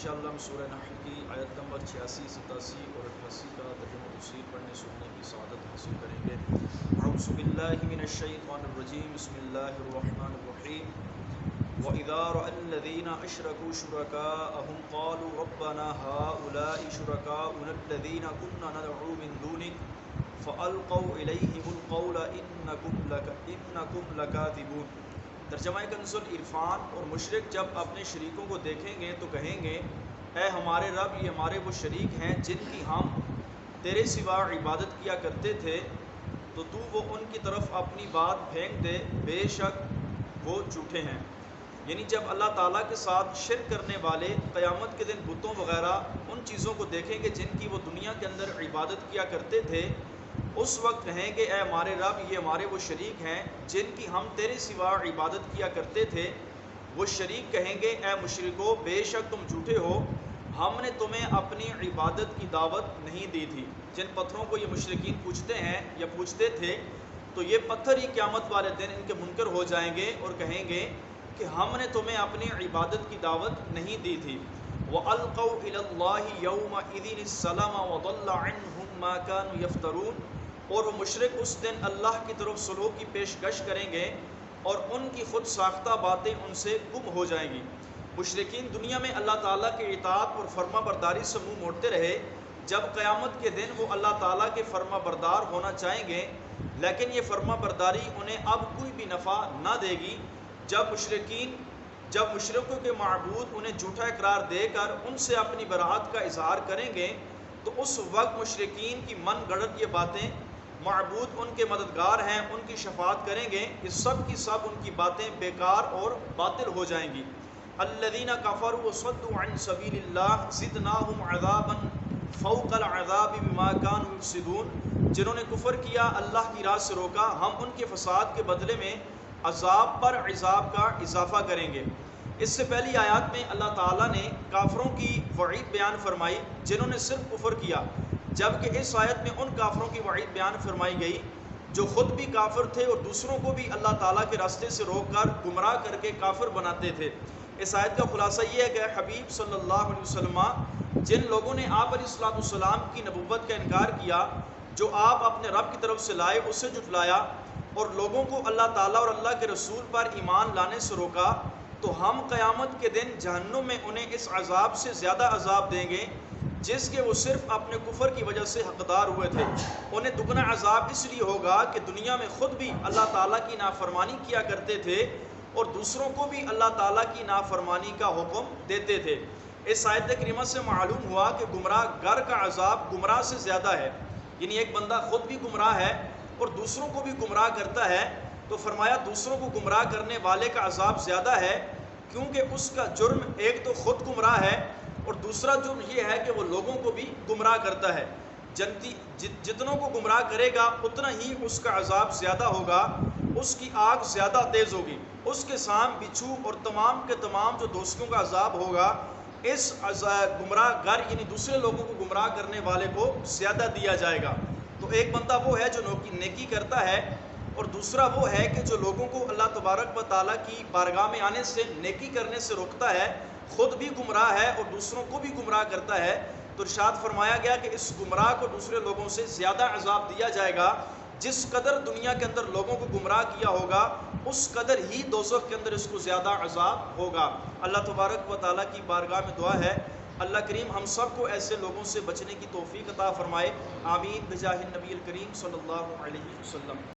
انشاءاللہ ہم سورہ نحل کی آیت نمبر 86، 87 اور 88 کا ترجمہ تفسیر پڑھنے سننے کی سعادت حاصل کریں گے۔ اعوذ باللہ من الشیطان الرجیم، بسم اللہ الرحمن الرحیم۔ وَإِذَا رَأَى الَّذِينَ أَشْرَكُوا شُرَكَاءَهُمْ قَالُوا رَبَّنَا هَؤُلَاءِ شُرَكَاؤُنَا الَّذِينَ كُنَّا نَدْعُو مِن دُونِكَ فَأَلْقَوْا إِلَيْهِمُ الْقَوْلَ إِنَّكُمْ لَكَاذِبُونَ۔ ترجمہ کنز العرفان۔ اور مشرک جب اپنے شریکوں کو دیکھیں گے تو کہیں گے اے ہمارے رب، یہ ہمارے وہ شریک ہیں جن کی ہم تیرے سوا عبادت کیا کرتے تھے، تو تو وہ ان کی طرف اپنی بات پھینک دے، بے شک وہ جھوٹے ہیں۔ یعنی جب اللہ تعالیٰ کے ساتھ شرک کرنے والے قیامت کے دن بتوں وغیرہ ان چیزوں کو دیکھیں گے جن کی وہ دنیا کے اندر عبادت کیا کرتے تھے، اس وقت کہیں گے اے ہمارے رب، یہ ہمارے وہ شریک ہیں جن کی ہم تیرے سوا عبادت کیا کرتے تھے۔ وہ شریک کہیں گے اے مشرکو، بے شک تم جھوٹے ہو، ہم نے تمہیں اپنی عبادت کی دعوت نہیں دی تھی۔ جن پتھروں کو یہ مشرکین پوجتے ہیں یا پوجتے تھے، تو یہ پتھر ہی قیامت والے دن ان کے منکر ہو جائیں گے اور کہیں گے کہ ہم نے تمہیں اپنی عبادت کی دعوت نہیں دی تھی۔ وَأَلْقَوْا إِلَى اللَّهِ يَوْمَئِذٍ السَّلَامَ وَضَلَّ عَنْهُمْ مَا كَانُوا يَفْتَرُونَ۔ اور وہ مشرک اس دن اللہ کی طرف سلوک کی پیشکش کریں گے اور ان کی خود ساختہ باتیں ان سے گم ہو جائیں گی۔ مشرکین دنیا میں اللہ تعالیٰ کے اطاعت اور فرما برداری سے منہ موڑتے رہے۔ جب قیامت کے دن وہ اللہ تعالیٰ کے فرما بردار ہونا چاہیں گے، لیکن یہ فرما برداری انہیں اب کوئی بھی نفع نہ دے گی۔ جب مشرکوں کے معبود انہیں جھوٹا اقرار دے کر ان سے اپنی براءت کا اظہار کریں گے، تو اس وقت مشرکین کی من گڑت یہ باتیں، معبود ان کے مددگار ہیں، ان کی شفاعت کریں گے، یہ سب کی سب ان کی باتیں بیکار اور باطل ہو جائیں گی۔ الذین کفروا وصدوا عن سبیل اللہ زدناہم عذابا فوق العذاب بما کانوا یفسدون۔ جنہوں نے کفر کیا، اللہ کی راہ سے روکا، ہم ان کے فساد کے بدلے میں عذاب پر عذاب کا اضافہ کریں گے۔ اس سے پہلی آیات میں اللہ تعالیٰ نے کافروں کی وعید بیان فرمائی جنہوں نے صرف کفر کیا، جبکہ اس آیت میں ان کافروں کی وعید بیان فرمائی گئی جو خود بھی کافر تھے اور دوسروں کو بھی اللہ تعالیٰ کے راستے سے روک کر گمراہ کر کے کافر بناتے تھے۔ اس آیت کا خلاصہ یہ ہے کہ حبیب صلی اللہ علیہ وسلم، جن لوگوں نے آپ علیہ السلام کی نبوت کا انکار کیا، جو آپ اپنے رب کی طرف سے لائے اسے جھٹلایا اور لوگوں کو اللہ تعالیٰ اور اللہ کے رسول پر ایمان لانے سے روکا، تو ہم قیامت کے دن جہنم میں انہیں اس عذاب سے زیادہ عذاب دیں گے جس کے وہ صرف اپنے کفر کی وجہ سے حقدار ہوئے تھے۔ انہیں دگنا عذاب اس لیے ہوگا کہ دنیا میں خود بھی اللہ تعالیٰ کی نافرمانی کیا کرتے تھے اور دوسروں کو بھی اللہ تعالیٰ کی نافرمانی کا حکم دیتے تھے۔ اس آیت کریمہ سے معلوم ہوا کہ گمراہ گر کا عذاب گمراہ سے زیادہ ہے۔ یعنی ایک بندہ خود بھی گمراہ ہے اور دوسروں کو بھی گمراہ کرتا ہے، تو فرمایا دوسروں کو گمراہ کرنے والے کا عذاب زیادہ ہے، کیونکہ اس کا جرم ایک تو خود گمراہ ہے اور دوسرا جرم یہ ہے کہ وہ لوگوں کو بھی گمراہ کرتا ہے۔ جتنوں کو گمراہ کرے گا اتنا ہی اس کا عذاب زیادہ ہوگا، اس کی آگ زیادہ تیز ہوگی، اس کے سام بچھو اور تمام کے تمام جو دوستوں کا عذاب ہوگا اس گمراہ گر یعنی دوسرے لوگوں کو گمراہ کرنے والے کو زیادہ دیا جائے گا۔ تو ایک بندہ وہ ہے جو نیکی کرتا ہے، اور دوسرا وہ ہے کہ جو لوگوں کو اللہ تبارک و تعالیٰ کی بارگاہ میں آنے سے نیکی کرنے سے روکتا ہے، خود بھی گمراہ ہے اور دوسروں کو بھی گمراہ کرتا ہے۔ تو ارشاد فرمایا گیا کہ اس گمراہ کو دوسرے لوگوں سے زیادہ عذاب دیا جائے گا۔ جس قدر دنیا کے اندر لوگوں کو گمراہ کیا ہوگا اس قدر ہی دوزخ کے اندر اس کو زیادہ عذاب ہوگا۔ اللہ تبارک و تعالیٰ کی بارگاہ میں دعا ہے اللہ کریم ہم سب کو ایسے لوگوں سے بچنے کی توفیق عطا فرمائے۔ آمین بجاہ النبی الکریم صلی اللہ علیہ وسلم۔